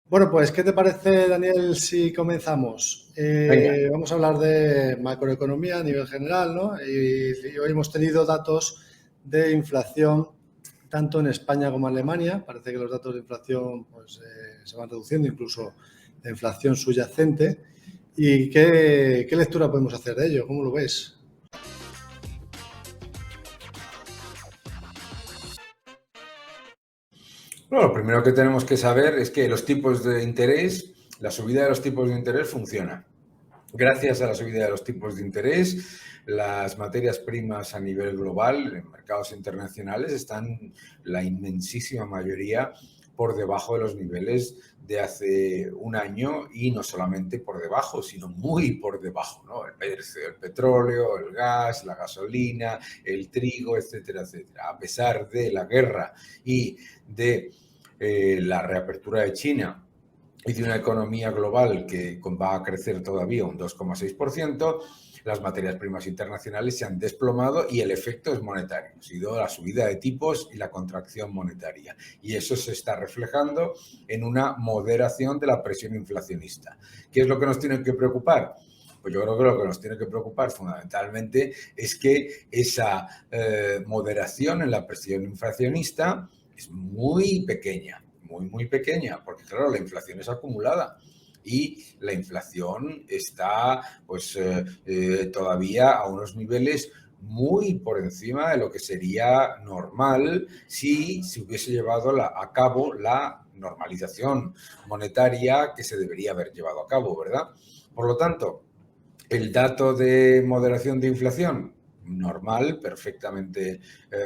Bueno, pues, ¿qué te parece, Daniel, si comenzamos? Venga. Vamos a hablar de macroeconomía a nivel general, ¿no? Y hoy hemos tenido datos de inflación tanto en España como en Alemania. Parece que los datos de inflación pues, se van reduciendo, incluso la inflación subyacente. ¿Y qué lectura podemos hacer de ello? ¿Cómo lo ves? Bueno, lo primero que tenemos que saber es que los tipos de interés, la subida de los tipos de interés funciona. Gracias a la subida de los tipos de interés, las materias primas a nivel global, en mercados internacionales, están la inmensísima mayoría por debajo de los niveles de hace un año y no solamente por debajo, sino muy por debajo, ¿no? El precio del petróleo, el gas, la gasolina, el trigo, etcétera, etcétera. A pesar de la guerra y de la reapertura de China y de una economía global que va a crecer todavía un 2,6%, las materias primas internacionales se han desplomado y el efecto es monetario. Ha sido la subida de tipos y la contracción monetaria. Y eso se está reflejando en una moderación de la presión inflacionista. ¿Qué es lo que nos tiene que preocupar? Pues yo creo que lo que nos tiene que preocupar fundamentalmente es que esa moderación en la presión inflacionista es muy pequeña, muy pequeña, porque claro, la inflación es acumulada y la inflación está pues todavía a unos niveles muy por encima de lo que sería normal si se hubiese llevado a cabo la normalización monetaria que se debería haber llevado a cabo, ¿verdad? Por lo tanto, el dato de moderación de inflación, normal, perfectamente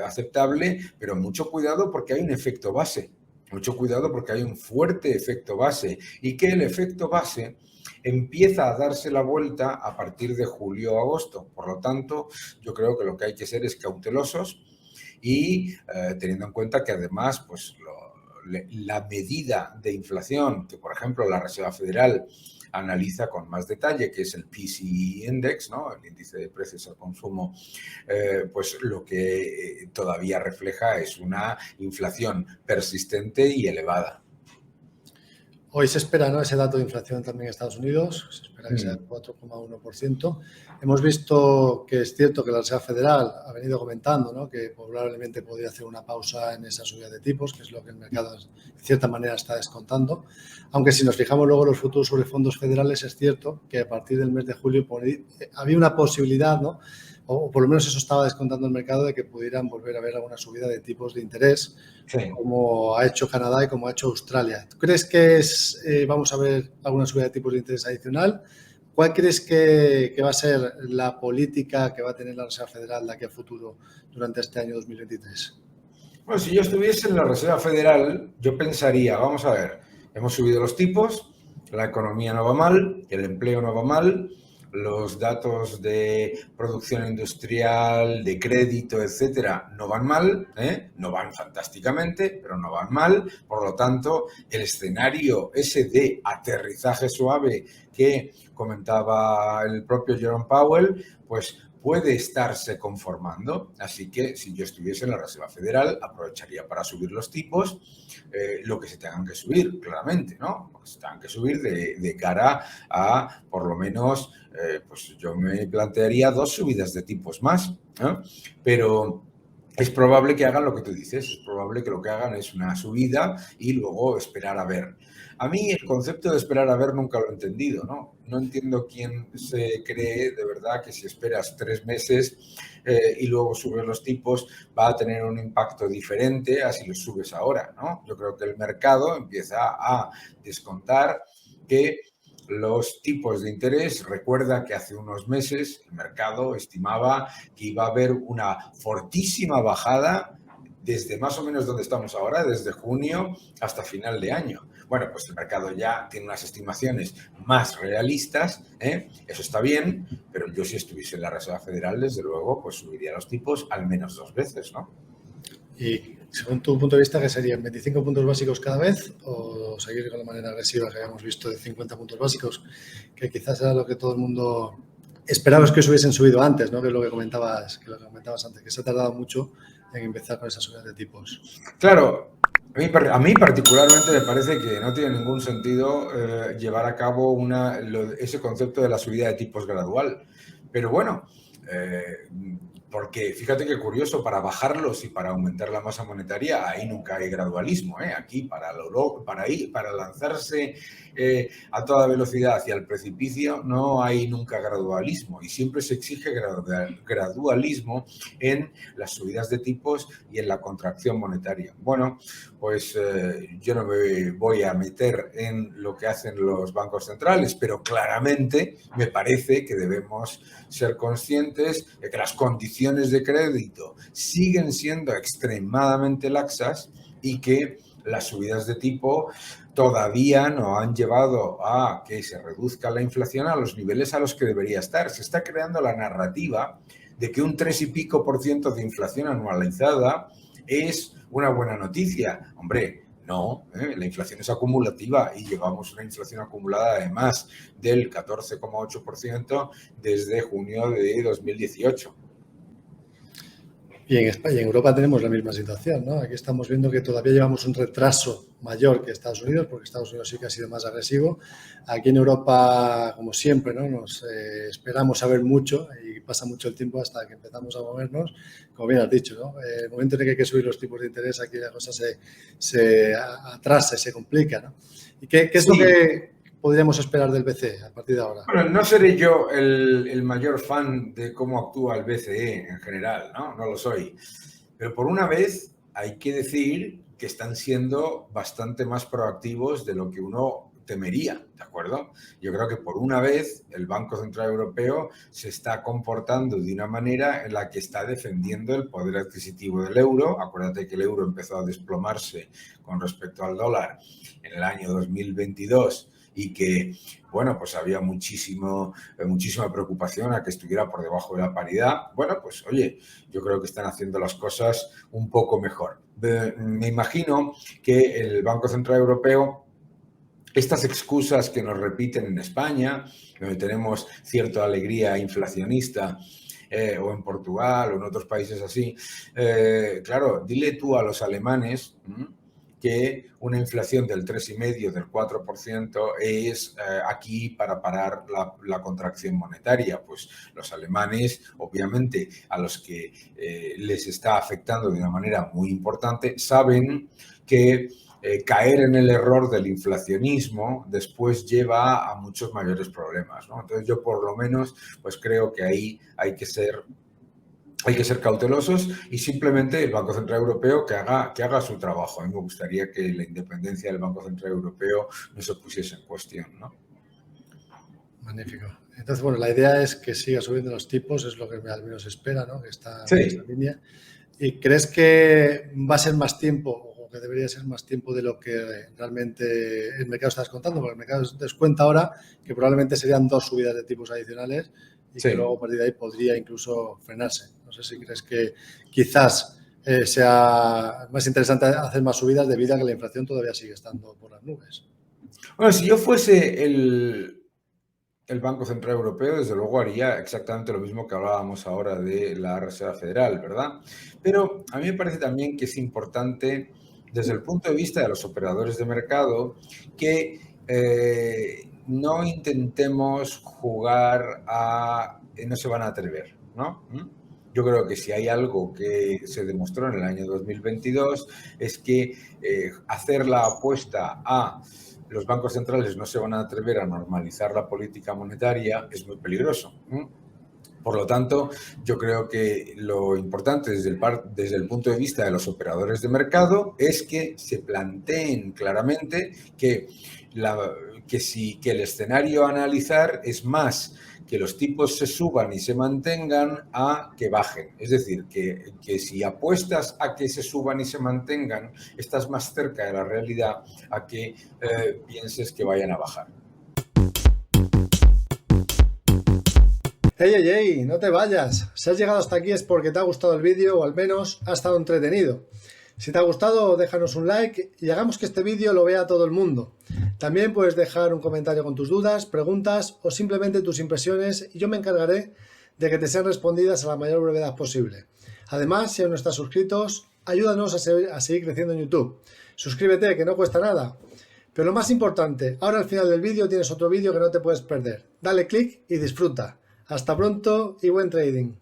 aceptable, pero mucho cuidado porque hay un efecto base. Mucho cuidado porque hay un fuerte efecto base y que el efecto base empieza a darse la vuelta a partir de julio o agosto. Por lo tanto, yo creo que lo que hay que ser es cautelosos y teniendo en cuenta que además pues, la medida de inflación que, por ejemplo, la Reserva Federal analiza con más detalle, que es el PCE Index, ¿no? El índice de precios al consumo, pues lo que todavía refleja es una inflación persistente y elevada. Hoy se espera, ¿no?, ese dato de inflación también en Estados Unidos, se espera que sea el 4,1%. Hemos visto que es cierto que la Reserva Federal ha venido comentando, ¿no?, que probablemente podría hacer una pausa en esa subida de tipos, que es lo que el mercado de cierta manera está descontando. Aunque si nos fijamos luego en los futuros sobre fondos federales, es cierto que a partir del mes de julio había una posibilidad, ¿no?, o por lo menos eso estaba descontando el mercado, de que pudieran volver a haber alguna subida de tipos de interés, Sí. como ha hecho Canadá y como ha hecho Australia. ¿Tú crees que vamos a ver alguna subida de tipos de interés adicional? ¿Cuál crees que va a ser la política que va a tener la Reserva Federal de aquí a futuro durante este año 2023? Bueno, si yo estuviese en la Reserva Federal, yo pensaría, vamos a ver, hemos subido los tipos, la economía no va mal, el empleo no va mal, los datos de producción industrial, de crédito, etcétera, no van mal, no van fantásticamente, pero no van mal. Por lo tanto, el escenario ese de aterrizaje suave que comentaba el propio Jerome Powell, pues puede estarse conformando. Así que si yo estuviese en la Reserva Federal, aprovecharía para subir los tipos, lo que se tengan que subir, claramente, ¿no? Lo que se tengan que subir de cara a, por lo menos, pues yo me plantearía 2 subidas de tipos más, ¿no? Pero es probable que hagan lo que tú dices, es probable que lo que hagan es una subida y luego esperar a ver. A mí el concepto de esperar a ver nunca lo he entendido, ¿no? No entiendo quién se cree de verdad que si esperas 3 meses y luego subes los tipos va a tener un impacto diferente a si los subes ahora, ¿no? Yo creo que el mercado empieza a descontar que los tipos de interés, recuerda que hace unos meses el mercado estimaba que iba a haber una fortísima bajada desde más o menos donde estamos ahora, desde junio hasta final de año. Bueno, pues el mercado ya tiene unas estimaciones más realistas, eso está bien, pero yo si estuviese en la Reserva Federal, desde luego, pues subiría los tipos al menos 2 veces, ¿no? Y según tu punto de vista, ¿qué serían 25 puntos básicos cada vez o seguir con la manera agresiva que habíamos visto de 50 puntos básicos, que quizás era lo que todo el mundo esperaba que se hubiesen subido antes, ¿no?, que es lo que comentabas antes, que se ha tardado mucho en empezar con esas subidas de tipos? Claro, A mí particularmente me parece que no tiene ningún sentido llevar a cabo ese concepto de la subida de tipos gradual. Pero bueno, porque fíjate qué curioso, para bajarlos y para aumentar la masa monetaria, ahí nunca hay gradualismo. Aquí para lanzarse a toda velocidad hacia el precipicio no hay nunca gradualismo y siempre se exige gradualismo en las subidas de tipos y en la contracción monetaria. Bueno, pues yo no me voy a meter en lo que hacen los bancos centrales, pero claramente me parece que debemos ser conscientes de que las condiciones de crédito siguen siendo extremadamente laxas y que las subidas de tipo todavía no han llevado a que se reduzca la inflación a los niveles a los que debería estar. Se está creando la narrativa de que un 3 y pico % de inflación anualizada es una buena noticia. Hombre, no, la inflación es acumulativa y llevamos una inflación acumulada además del 14,8% desde junio de 2018. Y en España y en Europa tenemos la misma situación, ¿no? Aquí estamos viendo que todavía llevamos un retraso mayor que Estados Unidos, porque Estados Unidos sí que ha sido más agresivo. Aquí en Europa, como siempre, ¿no? Nos esperamos a ver mucho y pasa mucho el tiempo hasta que empezamos a movernos. Como bien has dicho, ¿no? El momento en el que hay que subir los tipos de interés, aquí la cosa se atrasa, se complica, ¿no? ¿Y qué es lo que podríamos esperar del BCE a partir de ahora? Bueno, no seré yo el mayor fan de cómo actúa el BCE en general, ¿no? No lo soy. Pero por una vez hay que decir que están siendo bastante más proactivos de lo que uno temería, ¿de acuerdo? Yo creo que por una vez el Banco Central Europeo se está comportando de una manera en la que está defendiendo el poder adquisitivo del euro. Acuérdate que el euro empezó a desplomarse con respecto al dólar en el año 2022 y que, bueno, pues había muchísima preocupación a que estuviera por debajo de la paridad. Bueno, pues oye, yo creo que están haciendo las cosas un poco mejor. Me imagino que el Banco Central Europeo, estas excusas que nos repiten en España, donde tenemos cierta alegría inflacionista, o en Portugal o en otros países así, claro, dile tú a los alemanes que una inflación del 3,5%, del 4% es aquí para parar la contracción monetaria. Pues los alemanes, obviamente, a los que les está afectando de una manera muy importante, saben que caer en el error del inflacionismo después lleva a muchos mayores problemas, ¿no? Entonces yo por lo menos pues creo que ahí hay que ser cautelosos y simplemente el Banco Central Europeo que haga su trabajo. A mí me gustaría que la independencia del Banco Central Europeo no se pusiese en cuestión, ¿no? Magnífico. Entonces, bueno, la idea es que siga subiendo los tipos, es lo que al menos espera, ¿no? Que está en esa línea. ¿Y crees que va a ser más tiempo o que debería ser más tiempo de lo que realmente el mercado está descontando? Porque el mercado descuenta ahora que probablemente serían 2 subidas de tipos adicionales y que luego a partir de ahí podría incluso frenarse. No sé si crees que quizás sea más interesante hacer más subidas debido a que la inflación todavía sigue estando por las nubes. Bueno, si yo fuese el Banco Central Europeo, desde luego haría exactamente lo mismo que hablábamos ahora de la Reserva Federal, ¿verdad? Pero a mí me parece también que es importante, desde el punto de vista de los operadores de mercado, que no intentemos jugar a no se van a atrever, ¿no? Yo creo que si hay algo que se demostró en el año 2022 es que hacer la apuesta a los bancos centrales no se van a atrever a normalizar la política monetaria es muy peligroso. Por lo tanto, yo creo que lo importante desde el punto de vista de los operadores de mercado es que se planteen claramente que el escenario a analizar es más que los tipos se suban y se mantengan a que bajen. Es decir, que si apuestas a que se suban y se mantengan, estás más cerca de la realidad a que pienses que vayan a bajar. ¡Ey! No te vayas. Si has llegado hasta aquí es porque te ha gustado el vídeo o al menos ha estado entretenido. Si te ha gustado, déjanos un like y hagamos que este vídeo lo vea todo el mundo. También puedes dejar un comentario con tus dudas, preguntas o simplemente tus impresiones y yo me encargaré de que te sean respondidas a la mayor brevedad posible. Además, si aún no estás suscritos, ayúdanos a seguir creciendo en YouTube. Suscríbete, que no cuesta nada. Pero lo más importante, ahora al final del vídeo tienes otro vídeo que no te puedes perder. Dale click y disfruta. Hasta pronto y buen trading.